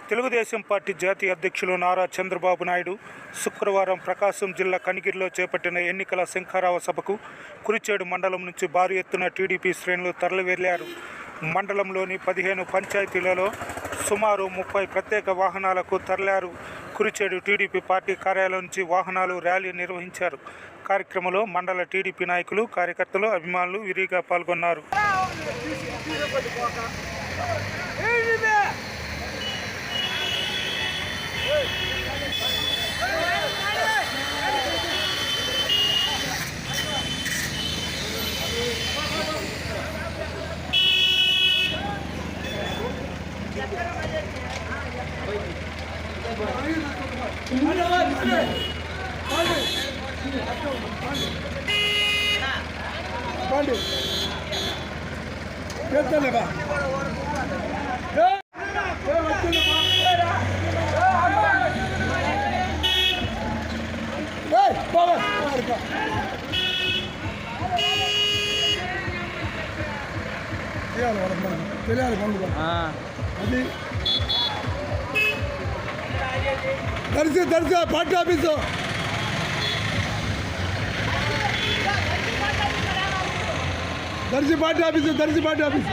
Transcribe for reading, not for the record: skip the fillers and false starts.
Telugu Desam party జాతీయ అధ్యక్షులు నారా చంద్రబాబు నాయుడు శుక్రవారం ప్రకాశం జిల్లా కనిగిరిలో చేపట్టిన ఎన్నికల శంఖారావ సభకు కురిచేడు మండలం నుంచి భారీ ఎత్తున టీడీపీ శ్రేణులు తరలివెళ్లారు. మండలంలోని 15 పంచాయతీలలో సుమారు 30 ప్రత్యేక వాహనాలకు తరలారు. కురిచేడు టీడీపీ పార్టీ కార్యాలయం నుంచి వాహనాలు ర్యాలీ నిర్వహించారు. కార్యక్రమంలో మండల టీడీపీ నాయకులు, కార్యకర్తలు, అభిమానులు విరిగా పాల్గొన్నారు. Darsi party office Darsi party office